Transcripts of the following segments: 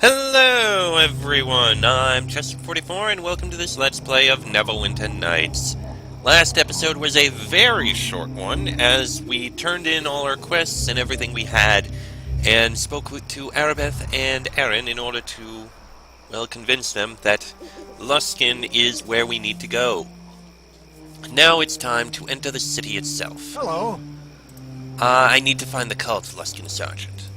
Hello everyone, I'm Chester44 and welcome to this Let's Play of Neverwinter Nights. Last episode was a very short one as we turned in all our quests and everything we had and spoke to Arabeth and Aaron in order to, well, convince them that Luskan is where we need to go. Now it's time to enter the city itself. Hello. I need to find the cult, Luskan Sergeant.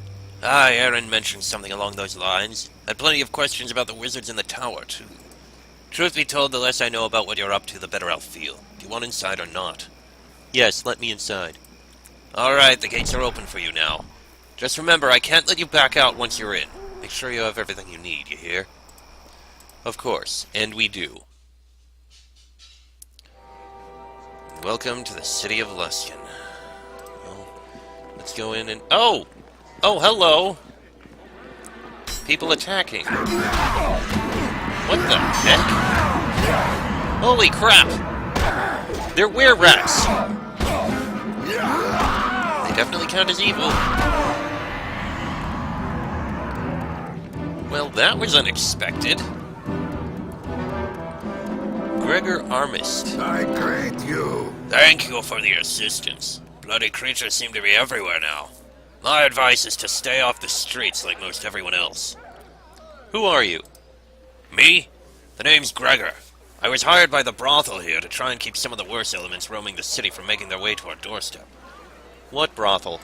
Aaron mentioned something along those lines. Had plenty of questions about the wizards in the tower, too. Truth be told, the less I know about what you're up to, the better I'll feel. Do you want inside or not? Yes, let me inside. Alright, the gates are open for you now. Just remember, I can't let you back out once you're in. Make sure you have everything you need, you hear? Of course, and we do. Welcome to the City of Luskan. Well, let's go in and... Oh! Oh, hello! People attacking. What the heck? Holy crap! They're were-rats! They definitely count as evil. Well, that was unexpected. Gregor Armist. I greet you. Thank you for the assistance. Bloody creatures seem to be everywhere now. My advice is to stay off the streets like most everyone else. Who are you? Me? The name's Gregor. I was hired by the brothel here to try and keep some of the worst elements roaming the city from making their way to our doorstep. What brothel?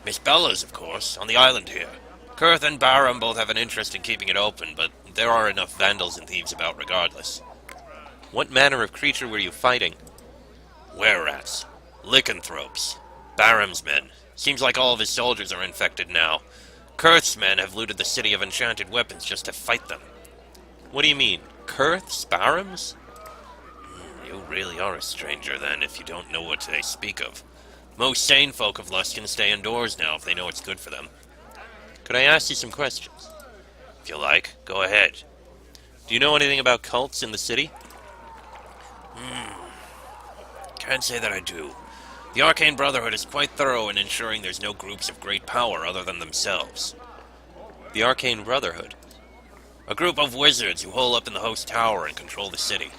Miss Bella's, of course, on the island here. Kurth and Barum both have an interest in keeping it open, but there are enough vandals and thieves about regardless. What manner of creature were you fighting? Were-rats. Lycanthropes. Barum's men. Seems like all of his soldiers are infected now. Kurth's men have looted the city of enchanted weapons just to fight them. What do you mean? Kurth's? Barum's? You really are a stranger, then, if you don't know what they speak of. Most sane folk of Luskan stay indoors now if they know it's good for them. Could I ask you some questions? If you like, go ahead. Do you know anything about cults in the city? Can't say that I do. The Arcane Brotherhood is quite thorough in ensuring there's no groups of great power other than themselves. The Arcane Brotherhood? A group of wizards who hole up in the host tower and control the city.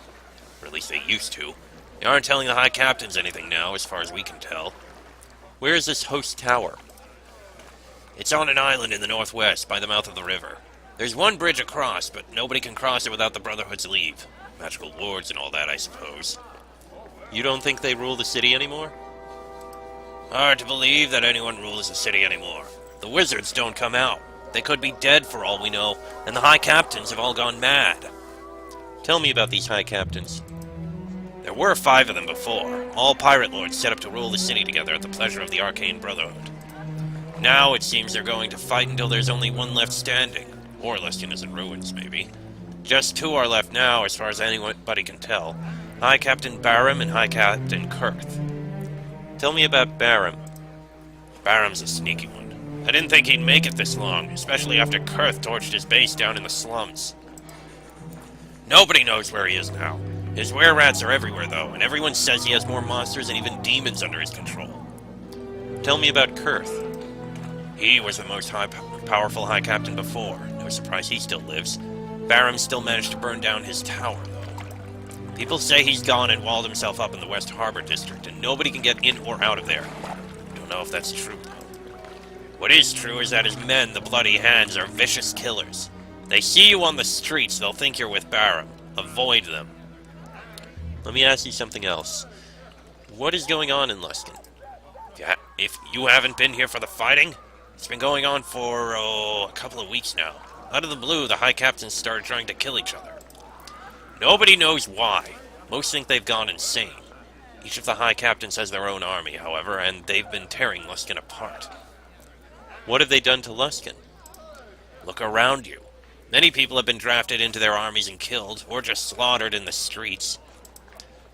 Or at least they used to. They aren't telling the High Captains anything now, as far as we can tell. Where is this host tower? It's on an island in the northwest, by the mouth of the river. There's one bridge across, but nobody can cross it without the Brotherhood's leave. Magical wards and all that, I suppose. You don't think they rule the city anymore? Hard to believe that anyone rules the city anymore. The wizards don't come out. They could be dead for all we know, and the High Captains have all gone mad. Tell me about these High Captains. There were 5 of them before, all pirate lords set up to rule the city together at the pleasure of the Arcane Brotherhood. Now it seems they're going to fight until there's only one left standing, or Luskan is in ruins, maybe. Just 2 are left now, as far as anybody can tell. High Captain Barum and High Captain Kurth. Tell me about Barum. Barum's a sneaky one. I didn't think he'd make it this long, especially after Kurth torched his base down in the slums. Nobody knows where he is now. His were-rats are everywhere, though, and everyone says he has more monsters and even demons under his control. Tell me about Kurth. He was the most powerful High Captain before. No surprise he still lives. Barum still managed to burn down his tower, though. People say he's gone and walled himself up in the West Harbor District, and nobody can get in or out of there. Don't know if that's true, though. What is true is that his men, the Bloody Hands, are vicious killers. They see you on the streets, they'll think you're with Barum. Avoid them. Let me ask you something else. What is going on in Luskan? If you haven't been here for the fighting, it's been going on for, a couple of weeks now. Out of the blue, the High Captains started trying to kill each other. Nobody knows why. Most think they've gone insane. Each of the High Captains has their own army, however, and they've been tearing Luskan apart. What have they done to Luskan? Look around you. Many people have been drafted into their armies and killed, or just slaughtered in the streets.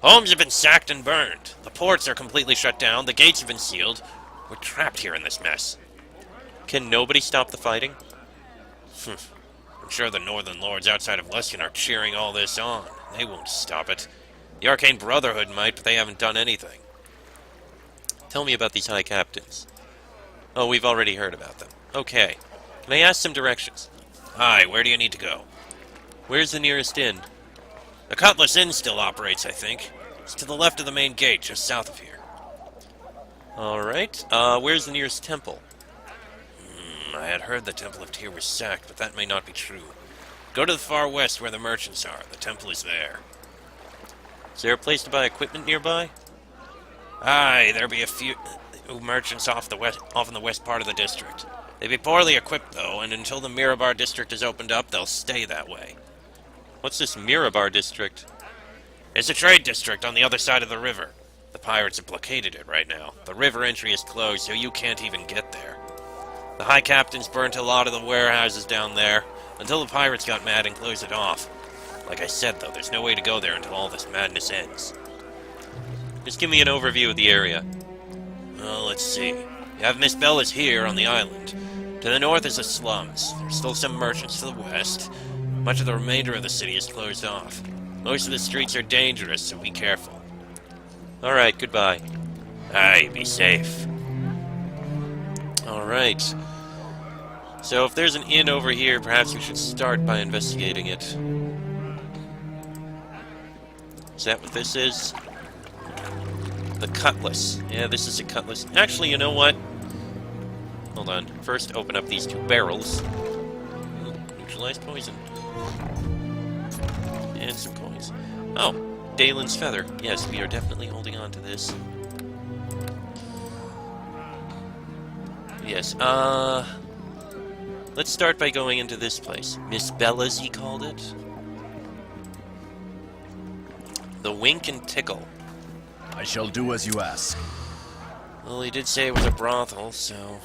Homes have been sacked and burned. The ports are completely shut down, the gates have been sealed. We're trapped here in this mess. Can nobody stop the fighting? I'm sure the Northern Lords outside of Luskan are cheering all this on. They won't stop it. The Arcane Brotherhood might, but they haven't done anything. Tell me about these High Captains. Oh, we've already heard about them. Okay. Can I ask some directions? Hi, where do you need to go? Where's the nearest inn? The Cutlass Inn still operates, I think. It's to the left of the main gate, just south of here. Alright, where's the nearest temple? I had heard the Temple of Tyr was sacked, but that may not be true. Go to the far west where the merchants are. The temple is there. Is there a place to buy equipment nearby? Aye, there be a few merchants off in the west part of the district. They be poorly equipped, though, and until the Mirabar district is opened up, they'll stay that way. What's this Mirabar district? It's a trade district on the other side of the river. The pirates have blockaded it right now. The river entry is closed, so you can't even get there. The High Captain's burnt a lot of the warehouses down there, until the pirates got mad and closed it off. Like I said, though, there's no way to go there until all this madness ends. Just give me an overview of the area. Well, let's see. You have Miss Bella's here on the island. To the north is the slums. There's still some merchants to the west. Much of the remainder of the city is closed off. Most of the streets are dangerous, so be careful. Alright, goodbye. Aye, be safe. Alright. So if there's an inn over here, perhaps we should start by investigating it. Is that what this is? The Cutlass. Yeah, this is a Cutlass. Actually, you know what? Hold on. First, open up these two barrels. Ooh, neutralized poison. And some coins. Oh, Dalen's feather. Yes, we are definitely holding on to this. Yes, let's start by going into this place. Miss Bella's, he called it. The Wink and Tickle. I shall do as you ask. Well, he did say it was a brothel, so...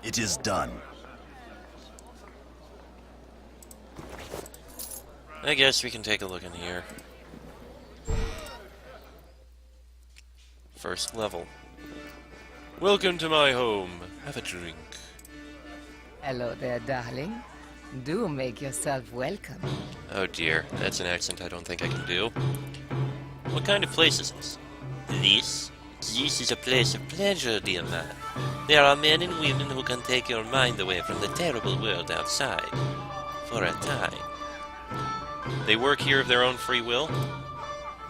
It is done. I guess we can take a look in here. First level. Welcome to my home. Have a drink. Hello there, darling. Do make yourself welcome. Oh dear, that's an accent I don't think I can do. What kind of place is this? This is a place of pleasure, dear man. There are men and women who can take your mind away from the terrible world outside. For a time. They work here of their own free will?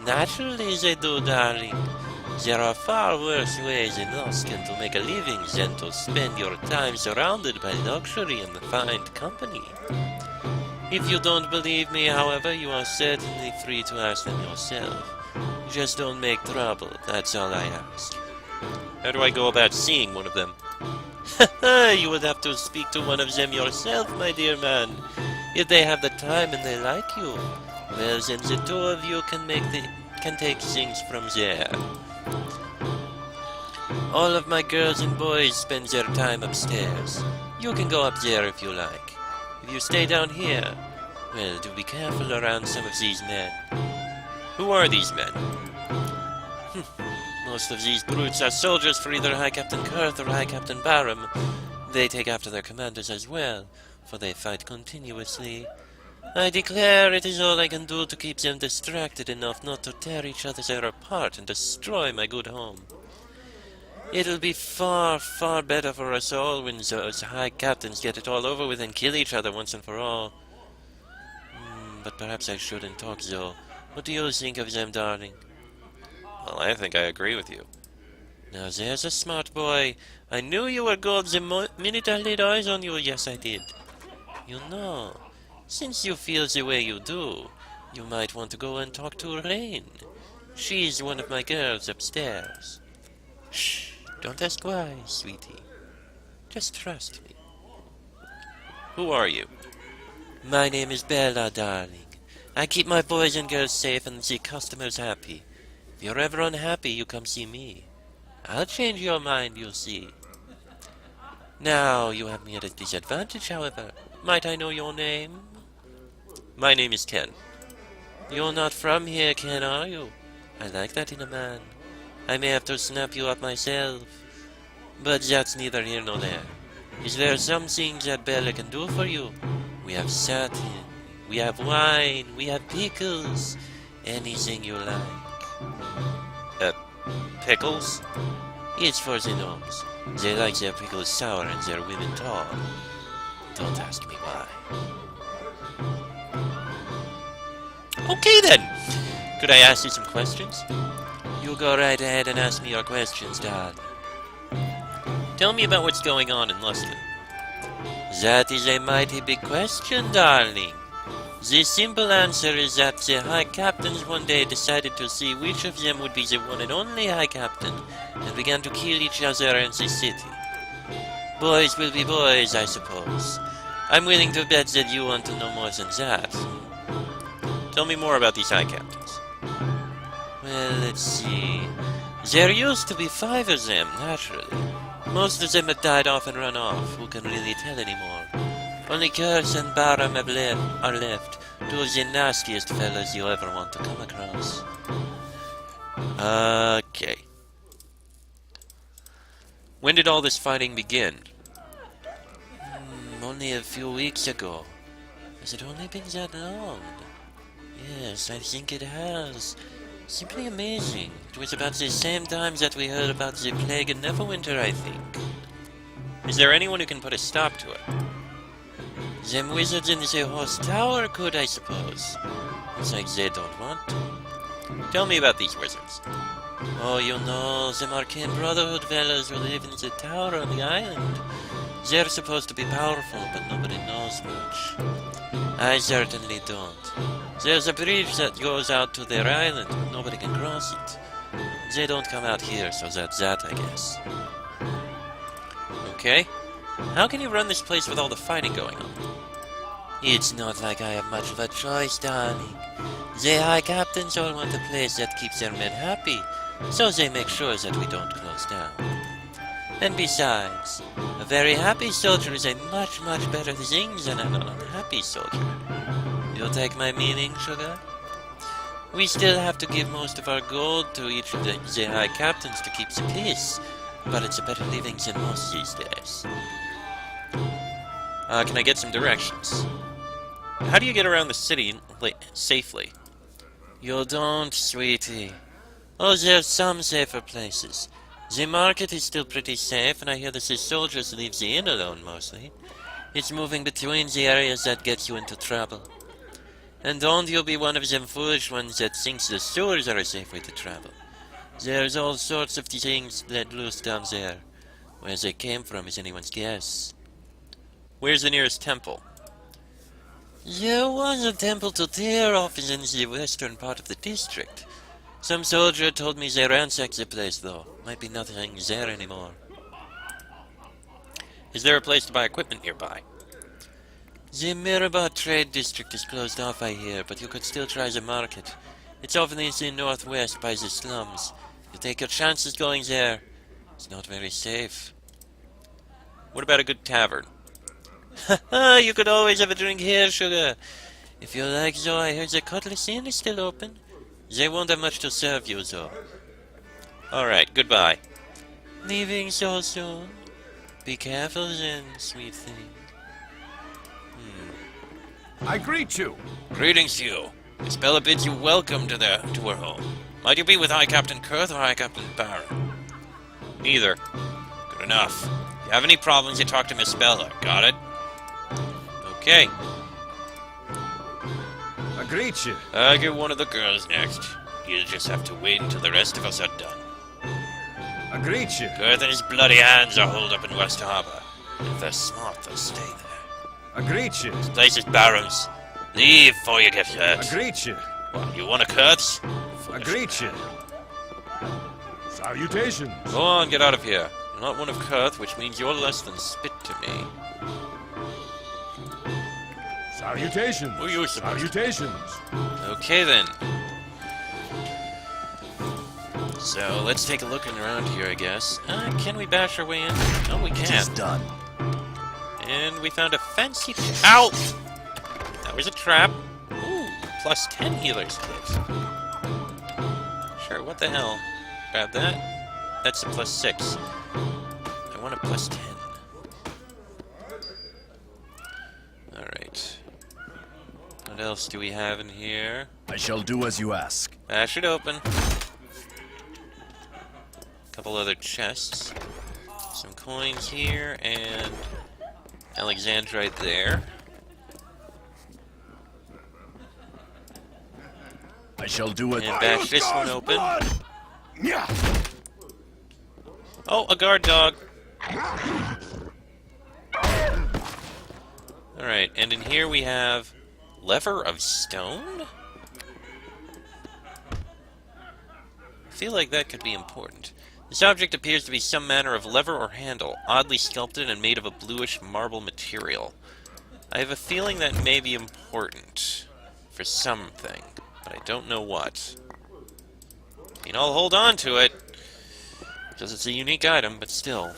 Naturally they do, darling. There are far worse ways in Luskan to make a living than to spend your time surrounded by luxury and fine company. If you don't believe me, however, you are certainly free to ask them yourself. Just don't make trouble, that's all I ask. How do I go about seeing one of them? You would have to speak to one of them yourself, my dear man. If they have the time and they like you, well then the two of you can take things from there. All of my girls and boys spend their time upstairs. You can go up there if you like. If you stay down here, well, do be careful around some of these men. Who are these men? Most of these brutes are soldiers for either High Captain Kurth or High Captain Barham. They take after their commanders as well, for they fight continuously. I declare it is all I can do to keep them distracted enough not to tear each other apart and destroy my good home. It'll be far, far better for us all when those High Captains get it all over with and kill each other once and for all. But perhaps I shouldn't talk, though. What do you think of them, darling? Well, I think I agree with you. Now there's a smart boy. I knew you were gold the minute I laid eyes on you. Yes, I did. You know, since you feel the way you do, you might want to go and talk to Rain. She's one of my girls upstairs. Shh, don't ask why, sweetie. Just trust me. Who are you? My name is Bella, darling. I keep my boys and girls safe and the customers happy. If you're ever unhappy, you come see me. I'll change your mind, you'll see. Now, you have me at a disadvantage, however. Might I know your name? My name is Ken. You're not from here, Ken, are you? I like that in a man. I may have to snap you up myself. But that's neither here nor there. Is there something that Bella can do for you? We have satin, we have wine, we have pickles. Anything you like. Pickles? It's for the gnomes. They like their pickles sour and their women tall. Don't ask me why. Okay then! Could I ask you some questions? You go right ahead and ask me your questions, darling. Tell me about what's going on in Luskan. That is a mighty big question, darling. The simple answer is that the High Captains one day decided to see which of them would be the one and only High Captain, and began to kill each other in the city. Boys will be boys, I suppose. I'm willing to bet that you want to know more than that. Tell me more about these High Captains. Well, let's see. There used to be 5 of them, naturally. Most of them have died off and run off. Who can really tell anymore? Only Kurz and Baram are left. 2 of the nastiest fellas you ever want to come across. Okay. When did all this fighting begin? Only a few weeks ago. Has it only been that long? Yes, I think it has. Simply amazing. It was about the same time that we heard about the plague in Neverwinter, I think. Is there anyone who can put a stop to it? Them wizards in the horse tower could, I suppose. It's like they don't want to. Tell me about these wizards. Oh, you know, them arcane brotherhood fellas who live in the tower on the island. They're supposed to be powerful, but nobody knows much. I certainly don't. There's a bridge that goes out to their island, but nobody can cross it. They don't come out here, so that's that, I guess. Okay. How can you run this place with all the fighting going on? It's not like I have much of a choice, darling. The High Captains all want a place that keeps their men happy, so they make sure that we don't close down. And besides, a very happy soldier is a much, much better thing than an unhappy soldier. You'll take my meaning, sugar? We still have to give most of our gold to each of the High Captains to keep the peace, but it's a better living than most these days. Can I get some directions? How do you get around the city safely? You don't, sweetie. Oh, there's some safer places. The market is still pretty safe, and I hear that the soldiers leave the inn alone mostly. It's moving between the areas that get you into trouble. And don't you be one of them foolish ones that thinks the sewers are a safe way to travel. There's all sorts of things let loose down there. Where they came from is anyone's guess. Where's the nearest temple? There was a temple to Tear-Off in the western part of the district. Some soldier told me they ransacked the place, though. Might be nothing there anymore. Is there a place to buy equipment nearby? The Mirabah trade district is closed off, I hear, but you could still try the market. It's off in the northwest by the slums. You take your chances going there. It's not very safe. What about a good tavern? Haha, you could always have a drink here, sugar. If you like, though, I heard the Cutlass Inn is still open. They won't have much to serve you, though. Alright, goodbye. Leaving so soon? Be careful then, sweet thing. I greet you. Greetings to you. Isabella bids you welcome to her home. Might you be with High Captain Kurth or High Captain Baron? Neither. Good enough. If you have any problems, you talk to Miss Bella. Got it? Okay. I greet you. I'll get one of the girls next. You'll just have to wait until the rest of us are done. I greet you. Kurth and his bloody hands are holed up in West Harbor. If they're smart, they'll stay there. I greet you. This place is Barrow's. Leave before you get hurt. I greet you. What, you want a Kurth's? I greet you. Salutations. Go on, get out of here. You're not one of Kurth, which means you're less than spit to me. Salutations. Who are you supposed to? Salutations. Okay then. So, let's take a look around here, I guess. Can we bash our way in? Oh, we It is can. done. And we found a fancy... Ow! That was a trap. Ooh, plus 10 healers kit. Sure, what the hell? Grab that. That's a plus 6. I want a plus 10. Alright. What else do we have in here? I shall do as you ask. Bash it open. Couple other chests. Some coins here, and Alexandrite there. I shall do it. And bash this one open. Oh, a guard dog. Alright, and in here we have lever of stone? I feel like that could be important. This object appears to be some manner of lever or handle, oddly sculpted and made of a bluish marble material. I have a feeling that may be important for something, but I don't know what. I mean, I'll hold on to it, because it's a unique item, but still.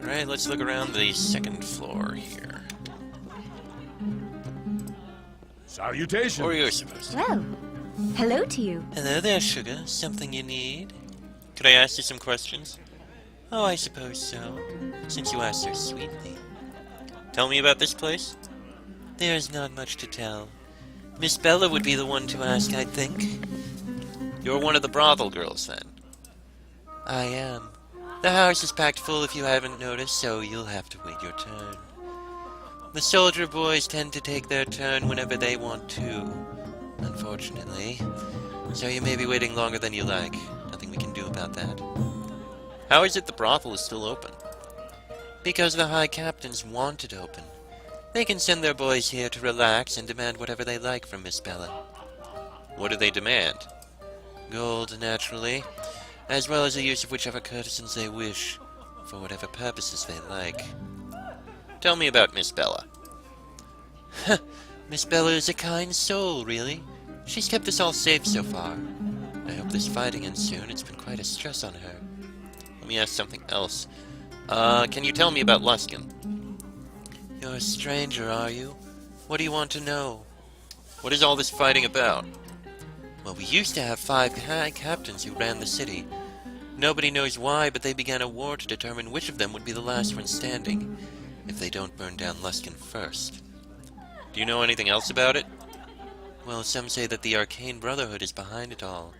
Alright, let's look around the second floor here. Salutations. Or you're supposed to. Well, hello to you. Hello there, Sugar. Something you need? Could I ask you some questions? Oh, I suppose so, since you asked so sweetly. Tell me about this place? There's not much to tell. Miss Bella would be the one to ask, I think. You're one of the brothel girls, then? I am. The house is packed full if you haven't noticed, so you'll have to wait your turn. The soldier boys tend to take their turn whenever they want to, unfortunately. So you may be waiting longer than you like. Nothing we can do about that. How is it the brothel is still open? Because the High Captains want it open. They can send their boys here to relax and demand whatever they like from Miss Bella. What do they demand? Gold, naturally, as well as the use of whichever courtesans they wish, for whatever purposes they like. Tell me about Miss Bella. Miss Bella is a kind soul, really. She's kept us all safe so far. I hope this fighting ends soon. It's been quite a stress on her. Let me ask something else. Can you tell me about Luskan? You're a stranger, are you? What do you want to know? What is all this fighting about? Well, we used to have 5 high captains who ran the city. Nobody knows why, but they began a war to determine which of them would be the last one standing, if they don't burn down Luskan first. Do you know anything else about it? Well, some say that the Arcane Brotherhood is behind it all.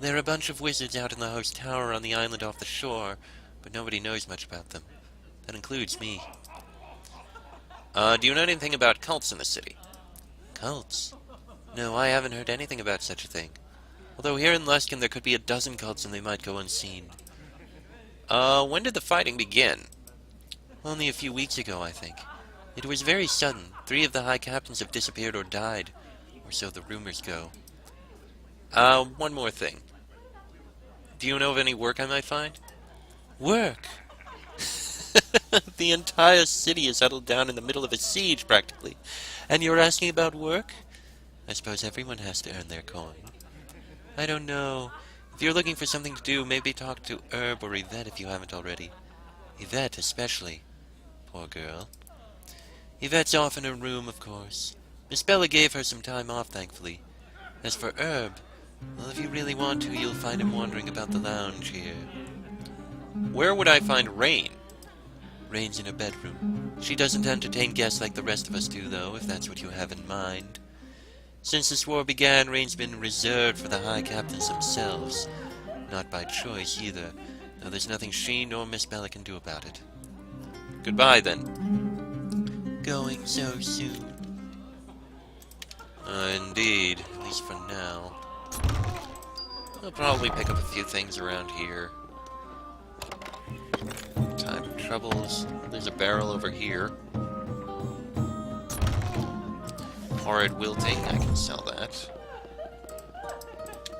They're a bunch of wizards out in the host tower on the island off the shore, but nobody knows much about them. That includes me. Do you know anything about cults in the city? Cults? No, I haven't heard anything about such a thing. Although here in Luskan there could be a dozen cults and they might go unseen. When did the fighting begin? Only a few weeks ago, I think. It was very sudden. 3 of the high captains have disappeared or died, or so the rumors go. One more thing. Do you know of any work I might find? Work? The entire city is settled down in the middle of a siege, practically. And you're asking about work? I suppose everyone has to earn their coin. I don't know. If you're looking for something to do, maybe talk to Herb or Yvette if you haven't already. Yvette, especially. Poor girl. Yvette's off in her room, of course. Miss Bella gave her some time off, thankfully. As for Herb, well, if you really want to, you'll find him wandering about the lounge here. Where would I find Rain? Rain's in her bedroom. She doesn't entertain guests like the rest of us do, though, if that's what you have in mind. Since this war began, Rain's been reserved for the High Captains themselves. Not by choice, either, though there's nothing she nor Miss Bella can do about it. Goodbye, then. Going so soon. Indeed, at least for now. I'll probably pick up a few things around here. Time of troubles. There's a barrel over here. Horrid wilting, I can sell that.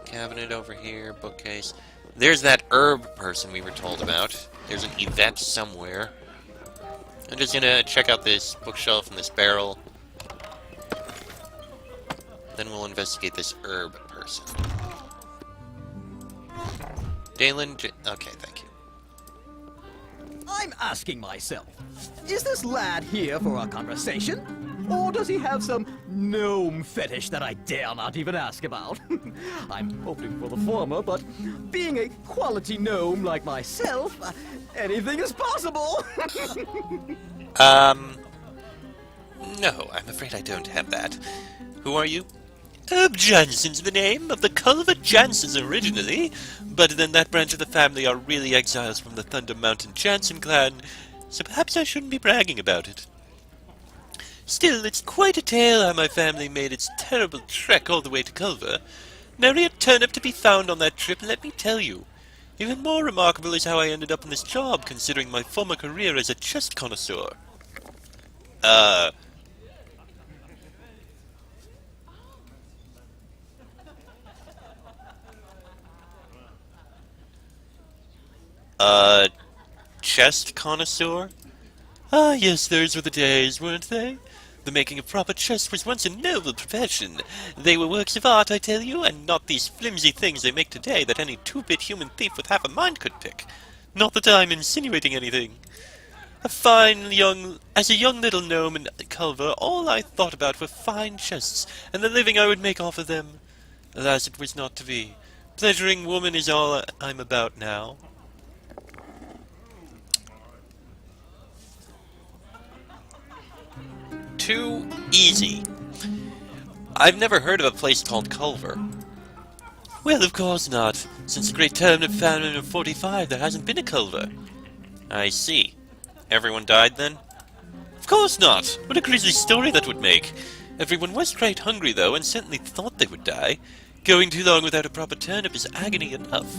Cabinet over here, bookcase. There's that herb person we were told about. There's an Yvette somewhere. I'm just gonna check out this bookshelf and this barrel. Then we'll investigate this herb person. Dalen, okay, thank you. I'm asking myself, is this lad here for a conversation? Or does he have some gnome fetish that I dare not even ask about? I'm hoping for the former, but being a quality gnome like myself, anything is possible! No, I'm afraid I don't have that. Who are you? Herb Jansen's the name of the Culver Jansens originally, but then that branch of the family are really exiles from the Thunder Mountain Jansen clan, so perhaps I shouldn't be bragging about it. Still, it's quite a tale how my family made its terrible trek all the way to Culver. Nary a turnip to be found on that trip, let me tell you. Even more remarkable is how I ended up in this job, considering my former career as a chest connoisseur. Chest connoisseur? Ah, yes, those were the days, weren't they? The making of proper chests was once a noble profession. They were works of art, I tell you, and not these flimsy things they make today that any two-bit human thief with half a mind could pick. Not that I'm insinuating anything. As a young little gnome in Culver, all I thought about were fine chests, and the living I would make off of them. Alas, it was not to be. Pleasuring woman is all I'm about now. Too easy. I've never heard of a place called Culver. Well, of course not. Since the Great Turnip Famine of 45, there hasn't been a Culver. I see. Everyone died then? Of course not! What a grisly story that would make. Everyone was quite hungry, though, and certainly thought they would die. Going too long without a proper turnip is agony enough.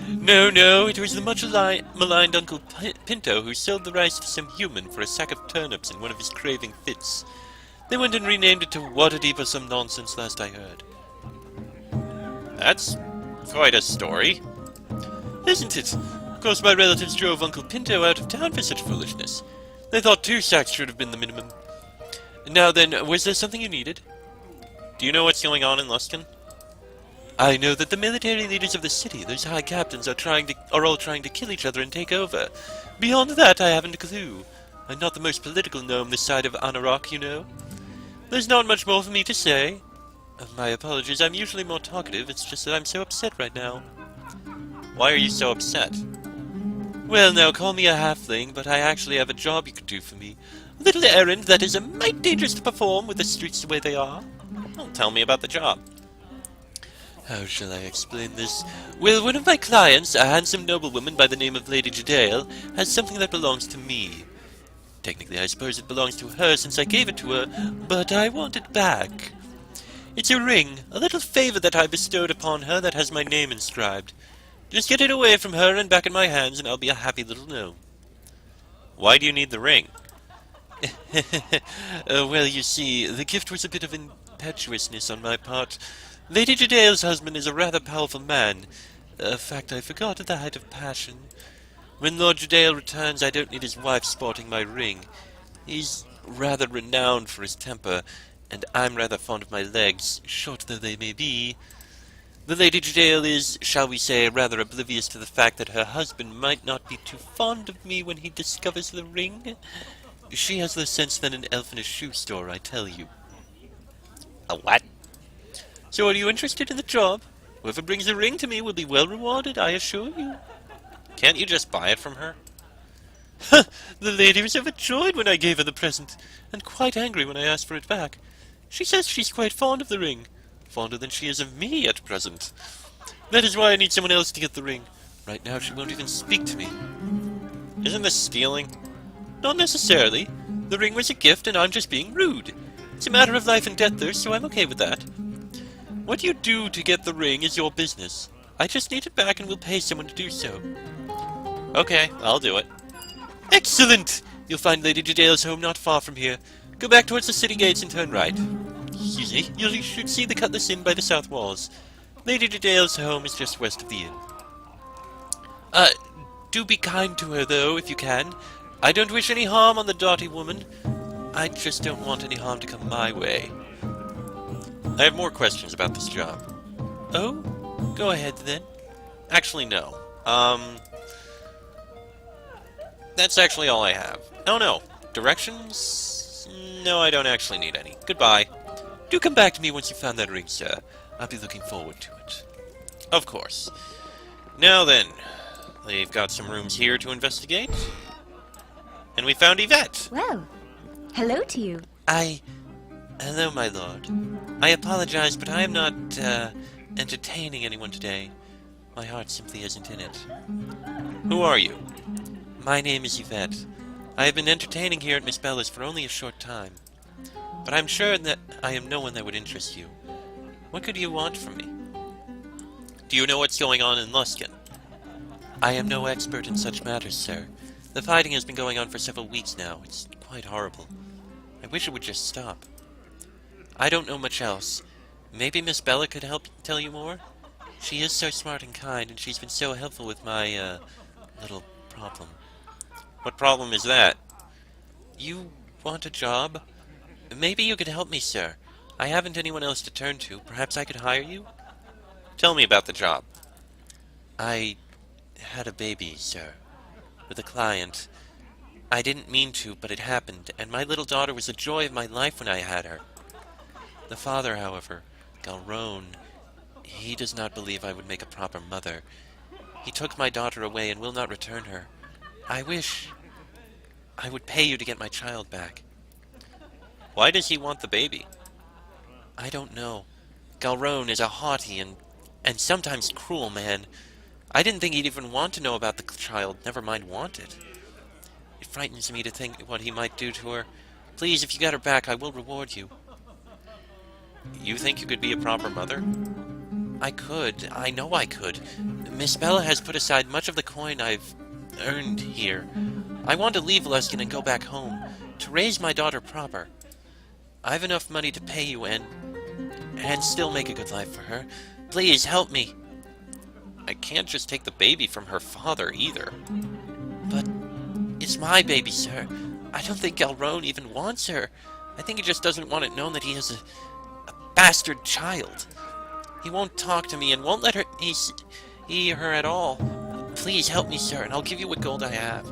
No, it was the much maligned Uncle Pinto who sold the rice to some human for a sack of turnips in one of his craving fits. They went and renamed it to Waterdeep or some nonsense, last I heard. That's quite a story. Isn't it? Of course, my relatives drove Uncle Pinto out of town for such foolishness. They thought 2 sacks should have been the minimum. Now then, was there something you needed? Do you know what's going on in Luskan? I know that the military leaders of the city, those high captains, are all trying to kill each other and take over. Beyond that, I haven't a clue. I'm not the most political gnome this side of Anarok, you know. There's not much more for me to say. My apologies, I'm usually more talkative, it's just that I'm so upset right now. Why are you so upset? Well, now, call me a halfling, but I actually have a job you could do for me. A little errand that is a mite dangerous to perform with the streets the way they are. Well, tell me about the job. How shall I explain this? Well, one of my clients, a handsome noblewoman by the name of Lady Jadale, has something that belongs to me. Technically, I suppose it belongs to her since I gave it to her, but I want it back. It's a ring, a little favor that I bestowed upon her that has my name inscribed. Just get it away from her and back in my hands, and I'll be a happy little gnome. Why do you need the ring? Well, you see, the gift was a bit of impetuousness on my part. Lady Jadale's husband is a rather powerful man. A fact I forgot at the height of passion. When Lord Jadale returns, I don't need his wife sporting my ring. He's rather renowned for his temper, and I'm rather fond of my legs, short though they may be. The Lady Jadale is, shall we say, rather oblivious to the fact that her husband might not be too fond of me when he discovers the ring. She has less sense than an elf in a shoe store, I tell you. A what? So are you interested in the job? Whoever brings the ring to me will be well rewarded, I assure you. Can't you just buy it from her? The lady was overjoyed when I gave her the present, and quite angry when I asked for it back. She says she's quite fond of the ring. Fonder than she is of me at present. That is why I need someone else to get the ring. Right now she won't even speak to me. Isn't this stealing? Not necessarily. The ring was a gift and I'm just being rude. It's a matter of life and death there, so I'm okay with that. What you do to get the ring is your business. I just need it back and we'll pay someone to do so. Okay, I'll do it. Excellent! You'll find Lady Jadale's home not far from here. Go back towards the city gates and turn right. Easy. You should see the Cutlass Inn by the south walls. Lady Jadale's home is just west of the inn. Do be kind to her, though, if you can. I don't wish any harm on the doughty woman. I just don't want any harm to come my way. I have more questions about this job. Oh? Go ahead, then. Actually, no. That's actually all I have. Oh, no. Directions? No, I don't actually need any. Goodbye. Do come back to me once you've found that ring, sir. I'll be looking forward to it. Of course. Now then, they've got some rooms here to investigate. And we found Yvette. Well, hello to you. Hello, my lord. I apologize, but I am not, entertaining anyone today. My heart simply isn't in it. Who are you? My name is Yvette. I have been entertaining here at Miss Bella's for only a short time. But I'm sure that I am no one that would interest you. What could you want from me? Do you know what's going on in Luskan? I am no expert in such matters, sir. The fighting has been going on for several weeks now. It's quite horrible. I wish it would just stop. I don't know much else. Maybe Miss Bella could help tell you more? She is so smart and kind, and she's been so helpful with my, little problem. What problem is that? You want a job? Maybe you could help me, sir. I haven't anyone else to turn to. Perhaps I could hire you? Tell me about the job. I had a baby, sir, with a client. I didn't mean to, but it happened, and my little daughter was the joy of my life when I had her. The father, however, Galron, he does not believe I would make a proper mother. He took my daughter away and will not return her. I wish I would pay you to get my child back. Why does he want the baby? I don't know. Galron is a haughty and sometimes cruel man. I didn't think he'd even want to know about the child, never mind want it. It frightens me to think what he might do to her. Please, if you get her back, I will reward you. You think you could be a proper mother? I could. I know I could. Miss Bella has put aside much of the coin I've earned here. I want to leave Luskan and go back home, to raise my daughter proper. I've enough money to pay you and still make a good life for her. Please, help me. I can't just take the baby from her father, either. But it's my baby, sir. I don't think Galron even wants her. I think he just doesn't want it known that he has a bastard child. He won't talk to me and won't let her see her at all. Please help me, sir, and I'll give you what gold I have.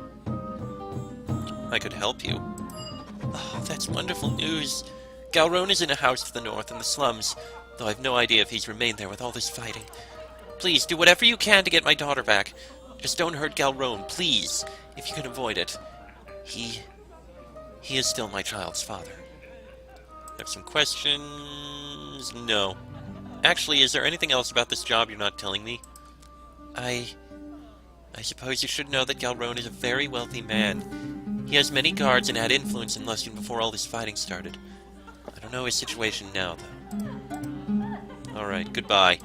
I could help you. Oh, that's wonderful news. Galron is in a house to the north in the slums, though I've no idea if he's remained there with all this fighting. Please, do whatever you can to get my daughter back. Just don't hurt Galron, please, if you can avoid it. He is still my child's father. Have some questions? No. Actually, is there anything else about this job you're not telling me? I suppose you should know that Galron is a very wealthy man. He has many guards and had influence in Luskan before all this fighting started. I don't know his situation now, though. Alright, goodbye.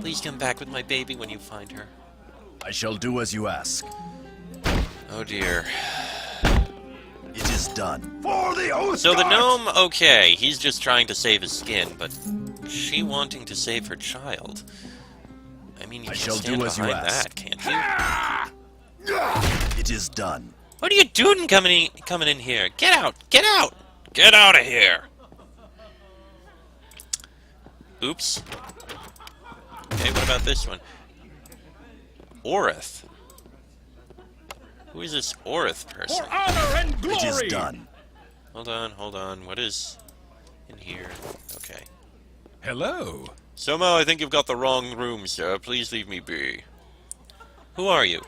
Please come back with my baby when you find her. I shall do as you ask. Oh dear. It is done. For the oath So the guards! gnome, okay, he's just trying to save his skin, but she wanting to save her child. I mean, you I can shall stand do as you behind ask. that, can't you? It is done. What are you doing coming in here? Get out! Get out! Get out of here! Oops. Okay, what about this one? Orith. Who is this Orith person? For honor and glory! It is done. Hold on. What is in here? Okay. Hello. Somehow I think you've got the wrong room, sir. Please leave me be. Who are you?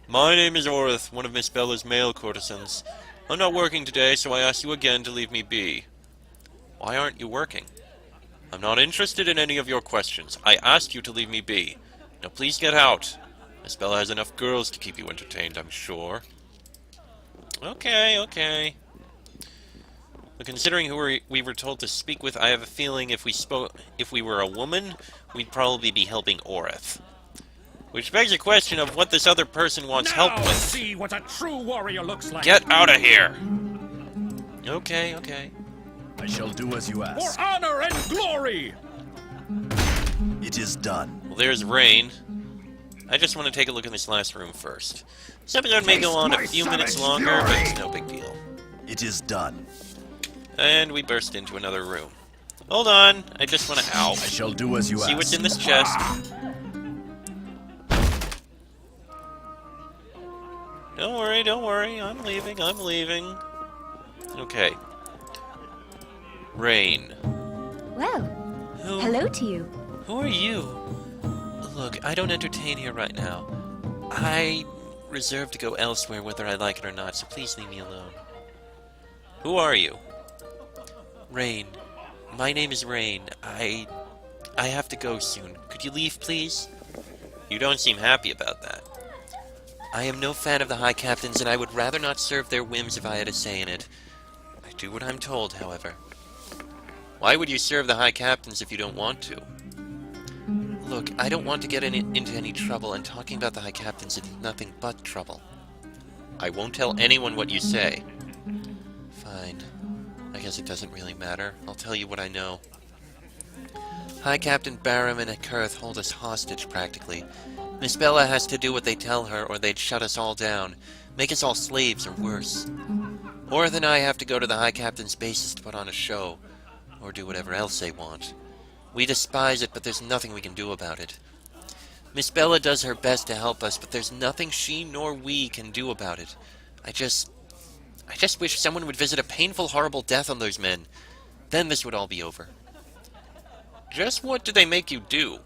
My name is Orith, one of Miss Bella's male courtesans. I'm not working today, so I ask you again to leave me be. Why aren't you working? I'm not interested in any of your questions. I asked you to leave me be. Now please get out. Miss Bella has enough girls to keep you entertained, I'm sure. Okay. But considering who we were told to speak with, I have a feeling if we were a woman, we'd probably be helping Orith. Which begs a question of what this other person wants help with. See what a true warrior looks like. Get out of here! Okay. I shall do as you ask. For honor and glory! It is done. Well, there's Rain. I just want to take a look in this last room first. This episode may go on a few minutes longer, but it's no big deal. It is done. And we burst into another room. Hold on, I just want to... Ow. I shall do as you ask. See what's in this chest. Don't worry, I'm leaving. Okay. Rain. Well, hello to you. Who are you? Look, I don't entertain here right now. I reserve to go elsewhere whether I like it or not, so please leave me alone. Who are you? Rain. My name is Rain. I have to go soon. Could you leave, please? You don't seem happy about that. I am no fan of the High Captains, and I would rather not serve their whims if I had a say in it. I do what I'm told, however. Why would you serve the High Captains if you don't want to? Look, I don't want to get into any trouble, and talking about the High Captains is nothing but trouble. I won't tell anyone what you say. Fine. I guess it doesn't really matter. I'll tell you what I know. High Captain Barham and Kurth hold us hostage, practically. Miss Bella has to do what they tell her, or they'd shut us all down. Make us all slaves, or worse. Orth and I have to go to the High Captain's bases to put on a show, or do whatever else they want. We despise it, but there's nothing we can do about it. Miss Bella does her best to help us, but there's nothing she nor we can do about it. I just wish someone would visit a painful, horrible death on those men. Then this would all be over. Just what do they make you do?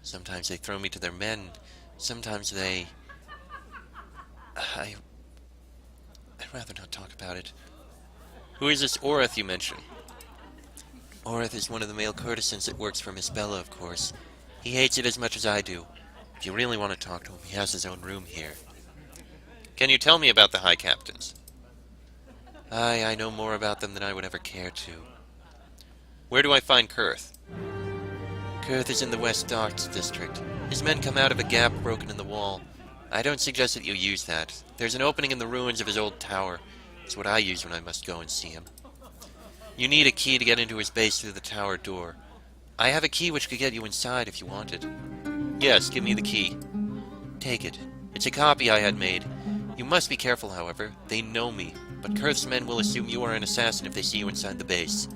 Sometimes they throw me to their men. Sometimes they... I'd rather not talk about it. Who is this Orth you mentioned? Orth is one of the male courtesans that works for Miss Bella, of course. He hates it as much as I do. If you really want to talk to him, he has his own room here. Can you tell me about the High Captains? I know more about them than I would ever care to. Where do I find Kurth? Kurth is in the West Docks district. His men come out of a gap broken in the wall. I don't suggest that you use that. There's an opening in the ruins of his old tower. It's what I use when I must go and see him. You need a key to get into his base through the tower door. I have a key which could get you inside if you wanted. Yes, give me the key. Take it. It's a copy I had made. You must be careful, however. They know me, but Kurth's men will assume you are an assassin if they see you inside the base.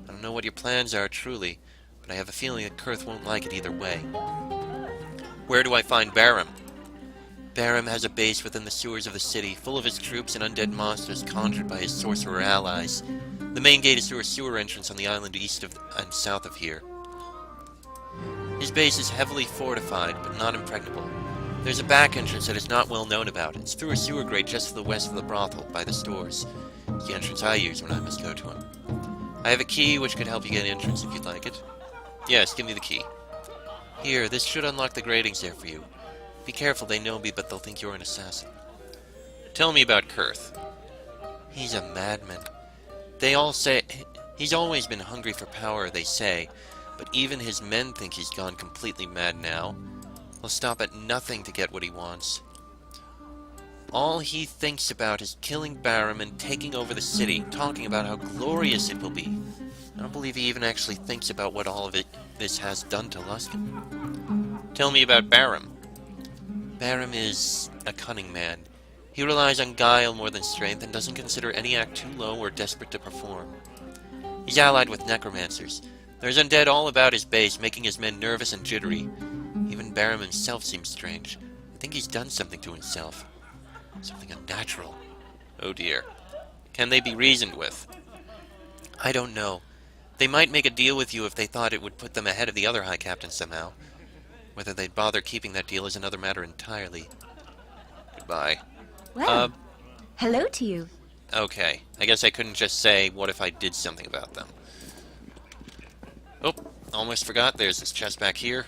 I don't know what your plans are, truly, but I have a feeling that Kurth won't like it either way. Where do I find Barham? Barham has a base within the sewers of the city, full of his troops and undead monsters conjured by his sorcerer allies. The main gate is through a sewer entrance on the island east of and south of here. His base is heavily fortified, but not impregnable. There's a back entrance that is not well known about. It's through a sewer grate just to the west of the brothel, by the stores. It's the entrance I use when I must go to him. I have a key which could help you get entrance if you'd like it. Yes, give me the key. Here, this should unlock the gratings there for you. Be careful, they know me, but they'll think you're an assassin. Tell me about Kurth. He's a madman. They all say... He's always been hungry for power, they say, but even his men think he's gone completely mad now. He'll stop at nothing to get what he wants. All he thinks about is killing Barham and taking over the city, talking about how glorious it will be. I don't believe he even actually thinks about what all of this has done to Luskan. Tell me about Barham. Barham is a cunning man. He relies on guile more than strength and doesn't consider any act too low or desperate to perform. He's allied with necromancers. There's undead all about his base, making his men nervous and jittery. Even Barham himself seems strange. I think he's done something to himself. Something unnatural. Oh dear. Can they be reasoned with? I don't know. They might make a deal with you if they thought it would put them ahead of the other High Captains somehow. Whether they'd bother keeping that deal is another matter entirely. Goodbye. Well, hello to you. Okay. I guess I couldn't just say, what if I did something about them? Oh, almost forgot. There's this chest back here.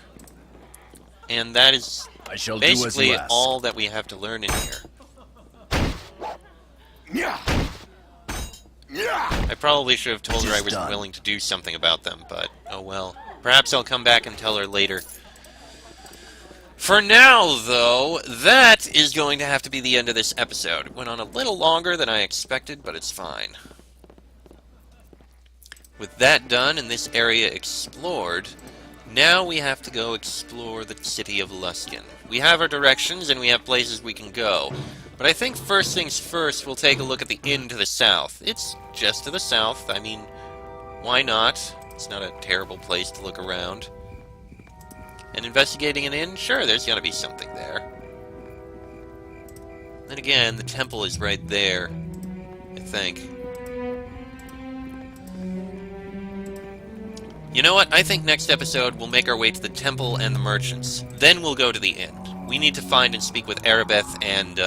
And that is I shall do as basically you ask. all that we have to learn in here. I probably should have told her I Just was done. willing to do something about them, but oh well. Perhaps I'll come back and tell her later. For now, though, that is going to have to be the end of this episode. It went on a little longer than I expected, but it's fine. With that done and this area explored, now we have to go explore the City of Luskan. We have our directions and we have places we can go. But I think first things first, we'll take a look at the inn to the south. It's just to the south. I mean, why not? It's not a terrible place to look around. And investigating an inn? Sure, there's gotta be something there. Then again, the temple is right there, I think. You know what? I think next episode we'll make our way to the temple and the merchants. Then we'll go to the inn. We need to find and speak with Arabeth and,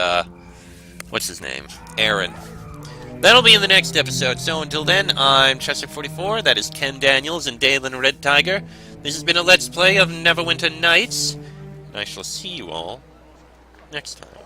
what's his name? Aaron. That'll be in the next episode. So until then, I'm Chester44. That is Ken Daniels and Dalen Red Tiger. This has been a Let's Play of Neverwinter Nights. And I shall see you all next time.